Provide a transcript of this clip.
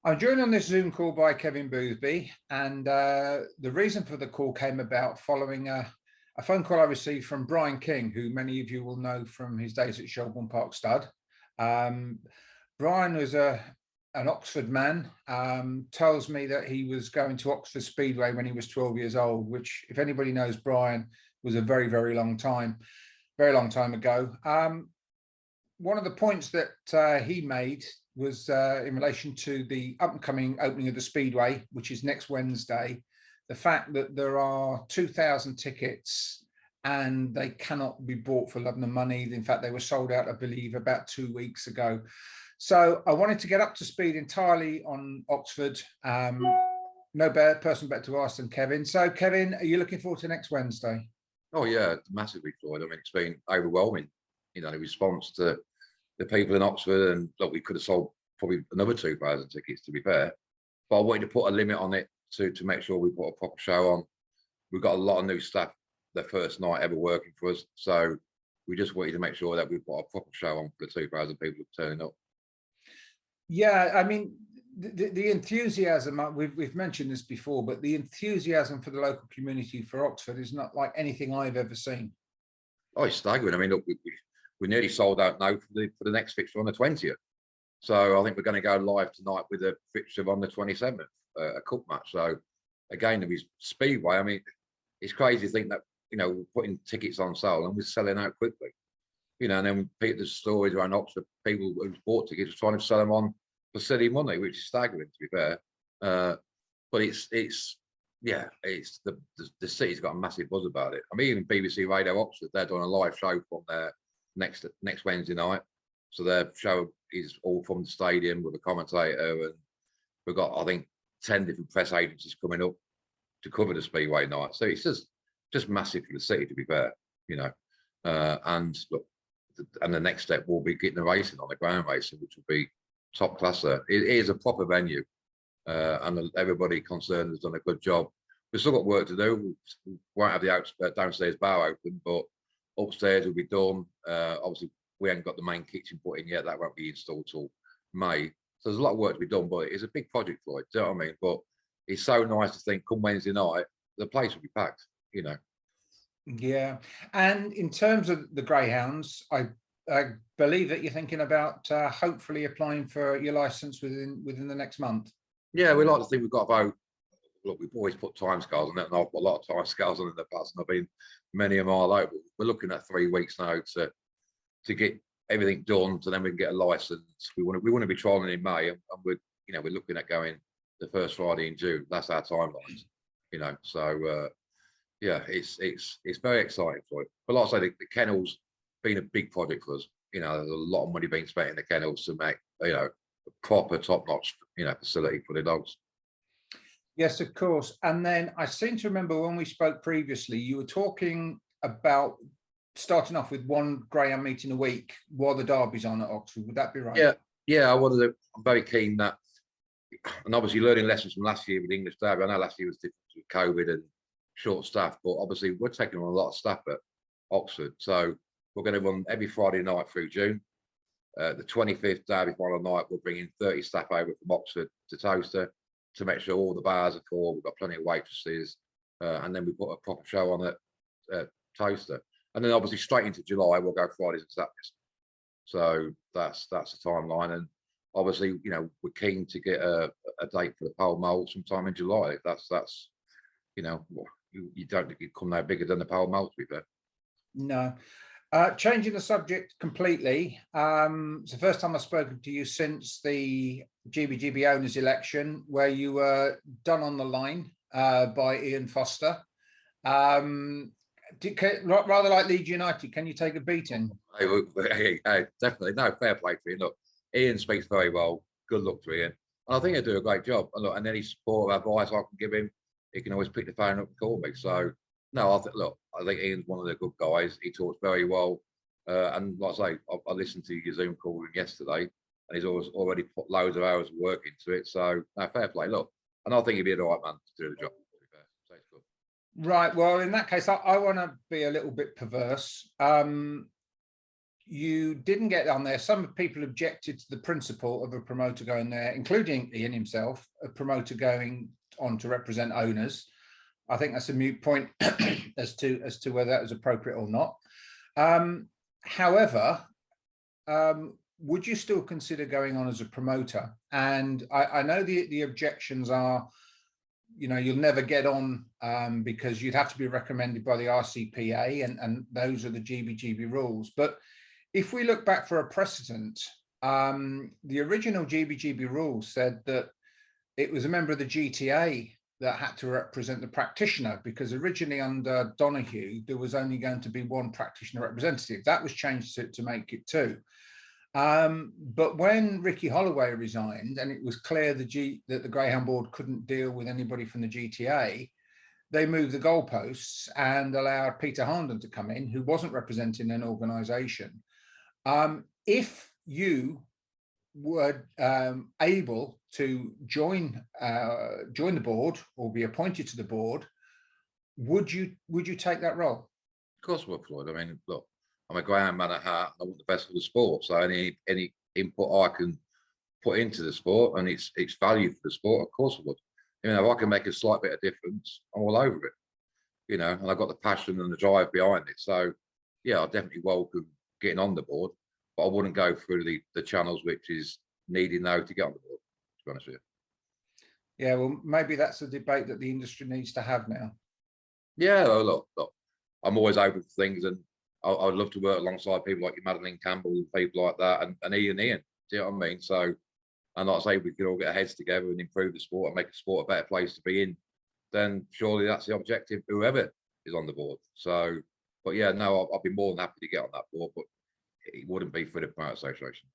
I'm joined on this Zoom call by Kevin Boothby, and the reason for the call came about following a phone call I received from Brian King, who many of you will know from his days at Shelbourne Park Stud. Brian was an Oxford man, tells me that he was going to Oxford Speedway when he was 12 years old, which, if anybody knows Brian, was a very, very long time ago. One of the points that he made was in relation to the upcoming opening of the Speedway, which is next Wednesday, the fact that there are 2,000 tickets and they cannot be bought for love nor money. In fact, they were sold out, I believe, about 2 weeks ago. So I wanted to get up to speed entirely on Oxford. No better person better to ask than Kevin. So Kevin, are you looking forward to next Wednesday? Oh yeah, massively, Floyd. I mean, it's been overwhelming, the response to the people in Oxford, and look, we could have sold probably another 2,000 tickets, to be fair, but I wanted to put a limit on it to make sure we put a proper show on. We've got a lot of new staff, their first night ever working for us, so we just wanted to make sure that we put a proper show on for the 2,000 people turning up. Yeah, I mean, the enthusiasm, we've mentioned this before, but the enthusiasm for the local community for Oxford is not like anything I've ever seen. Oh, it's staggering. I mean, look, we're nearly sold out now for the next fixture on the 20th. So I think we're going to go live tonight with a fixture on the 27th, a cup match. So again, there is Speedway. I mean, it's crazy to think that, we're putting tickets on sale and we're selling out quickly. And then there's stories around Oxford, people who've bought tickets trying to sell them on for silly money, which is staggering, to be fair. But it's the city's got a massive buzz about it. I mean, even BBC Radio Oxford, they're doing a live show from there next Wednesday night. So their show is all from the stadium with a commentator, and we've got, I think, 10 different press agencies coming up to cover the Speedway night. So it's just massive for the city, to be fair, and look, and the next step will be getting the racing on, the ground racing, which will be top class there. It is a proper venue, and everybody concerned has done a good job. We've still got work to do. We won't have the downstairs bar open, but upstairs will be done. Obviously, we ain't got the main kitchen put in yet. That won't be installed till May. So there's a lot of work to be done, but it's a big project, Floyd. Do you know what I mean? But it's so nice to think come Wednesday night, the place will be packed, Yeah. And in terms of the greyhounds, I believe that you're thinking about hopefully applying for your license within the next month. Yeah, we like to think we've got about, look, we've always put timescales on it, and I've put a lot of timescales on it in the past, and I've been many a mile out. But we're looking at 3 weeks now to get everything done, so then we can get a license. We want to be trialing in May, and we're looking at going the first Friday in June. That's our timelines, So yeah, it's very exciting for it. But like I say, the kennels been a big project for us. There's a lot of money being spent in the kennels to make a proper top-notch facility for the dogs. Yes, of course. And then I seem to remember when we spoke previously, you were talking about starting off with one greyhound meeting a week while the derby's on at Oxford. Would that be right? Yeah. I'm very keen that, and obviously learning lessons from last year with the English Derby. I know last year was different with COVID and short staff, but obviously we're taking on a lot of staff at Oxford. So we're going to run every Friday night through June. The 25th Derby final night, we're bringing 30 staff over from Oxford to Toaster to make sure all the bars are full. We've got plenty of waitresses, and then we put a proper show on at Toaster. And then obviously straight into July, we'll go Fridays and Saturdays. So that's the timeline. And obviously, we're keen to get a date for the pole mould sometime in July. That's you don't think you'd come no bigger than the pole mould, to be fair. No. Changing the subject completely. It's the first time I've spoken to you since the GBGB owners election, where you were done on the line by Ian Foster. Rather like Leeds United, can you take a beating? Hey, definitely. No, fair play to Ian. Look, Ian speaks very well. Good luck to Ian. And I think he'll do a great job. And look, and any support or advice I can give him, he can always pick the phone up and call me. So no, I think Ian's one of the good guys. He talks very well. And like I say, I listened to your Zoom call yesterday, and he's already put loads of hours of work into it. So no, fair play. Look, and I think he'd be the right man to do the job. So it's good. Right. Well, in that case, I want to be a little bit perverse. you didn't get on there. Some people objected to the principle of a promoter going there, including Ian himself, a promoter going on to represent owners. I think that's a moot point as to whether that was appropriate or not. However, would you still consider going on as a promoter? And I know the objections are, you know, you'll never get on because you'd have to be recommended by the RCPA, and those are the GBGB rules. But if we look back for a precedent, the original GBGB rules said that it was a member of the GTA that had to represent the practitioner, because originally under Donahue, there was only going to be one practitioner representative. That was changed to make it two. But when Ricky Holloway resigned and it was clear that the Greyhound board couldn't deal with anybody from the GTA, they moved the goalposts and allowed Peter Harnden to come in, who wasn't representing an organisation. If you were able to join the board or be appointed to the board, would you take that role? Of course, I would, Floyd. I mean, look, I'm a greyhound man at heart. I want the best for the sport. So any input I can put into the sport and its value for the sport, of course I would. You know, if I can make a slight bit of difference, I'm all over it. You know, and I've got the passion and the drive behind it. So yeah, I definitely welcome getting on the board, but I wouldn't go through the channels which is needed now to get on the board, to be honest with you. Yeah, well, maybe that's a debate that the industry needs to have now. Yeah, look, I'm always open for things, and I'd love to work alongside people like Madeline Campbell and people like that, and Ian. Do you know what I mean? So, and like I say, we could all get our heads together and improve the sport and make the sport a better place to be in. Then surely that's the objective, whoever is on the board. So, but yeah, no, I'll be more than happy to get on that board, but it wouldn't be for the Promoter Association.